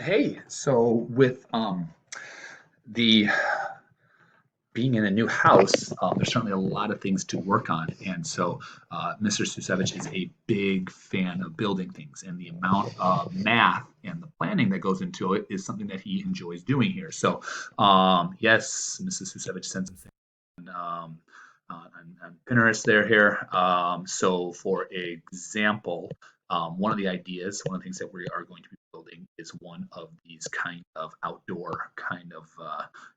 Hey, so with the being in a new house, there's certainly a lot of things to work on, and so Mr. Susevich is a big fan of building things, and the amount of math and the planning that goes into it is something that he enjoys doing here. So, yes, Mrs. Susevich sent some things on Pinterest there here. So, for example, one of the ideas, one of the things that we are going to be building is one of these kind of outdoor kind of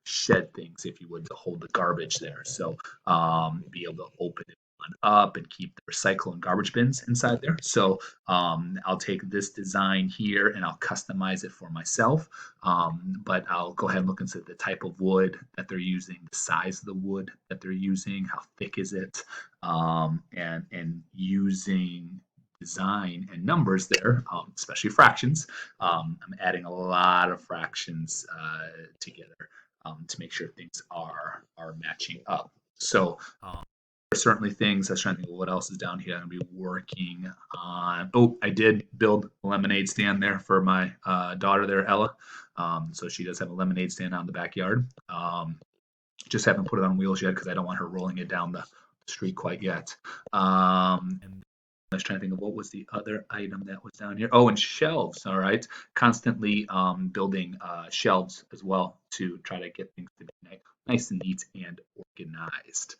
shed things, if you would, to hold the garbage there. So be able to open it up and keep the recycle and garbage bins inside there. So I'll take this design here and I'll customize it for myself. But I'll go ahead and look into the type of wood that they're using, the size of the wood that they're using, how thick is it, and using design and numbers there, especially fractions. I'm adding a lot of fractions together to make sure things are matching up. So there's certainly things I was trying to think of what else is down here. I'm gonna be working on. Oh, I did build a lemonade stand there for my daughter there, Ella. So she does have a lemonade stand out in the backyard. Just haven't put it on wheels yet because I don't want her rolling it down the street quite yet. And I was trying to think of what was the other item that was down here. Oh, and shelves. All right, constantly building shelves as well to try to get things to be nice and neat and organized.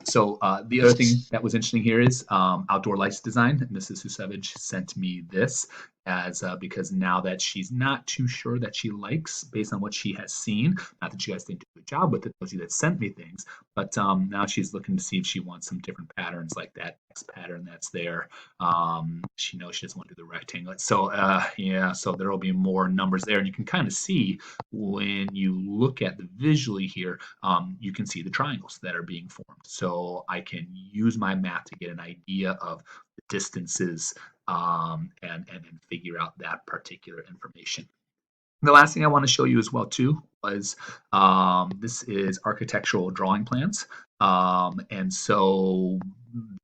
So the other thing that was interesting here is outdoor lights design. Mrs. Susevich sent me this as because now that she's not too sure that she likes based on what she has seen. Not that you guys didn't do a good job with it, those of you that sent me things, but now she's looking to see if she wants some different patterns like that X pattern that's there. She knows she doesn't want to do the rectangle. So yeah, so there will be more numbers there, and you can kind of see when you look at the visually here, you can see the triangles that are being formed. So I can use my math to get an idea of the distances and figure out that particular information. The last thing I want to show you as well too was this is architectural drawing plans. And so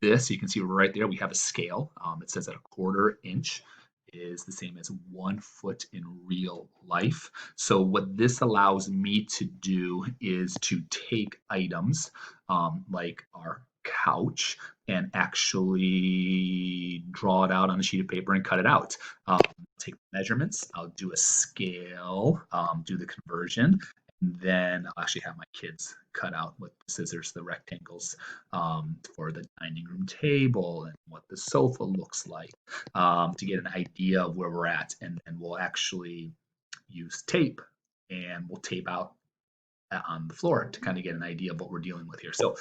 this, you can see right there, we have a scale. It says that a quarter inch is the same as 1 foot in real life. So what this allows me to do is to take items like our couch and actually draw it out on a sheet of paper and cut it out. Take measurements, I'll do a scale, do the conversion, and then I'll actually have my kids cut out with the scissors the rectangles for the dining room table and what the sofa looks like to get an idea of where we're at. And then we'll actually use tape and we'll tape out on the floor to kind of get an idea of what we're dealing with here. So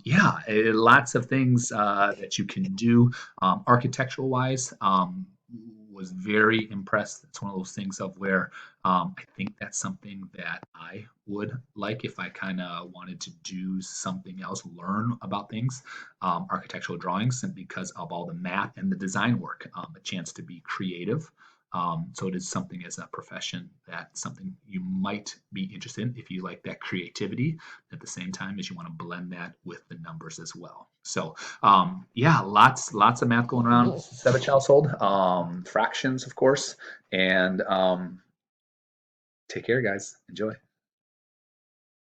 yeah, lots of things that you can do architectural wise. Was very impressed. It's one of those things of where I think that's something that I would like if I kind of wanted to do something else, learn about things, architectural drawings, and because of all the math and the design work, a chance to be creative. So it is something as a profession that something you might be interested in if you like that creativity at the same time as you want to blend that with the numbers as well. So yeah, lots of math going around. Savage household, fractions, of course, and take care, guys. Enjoy.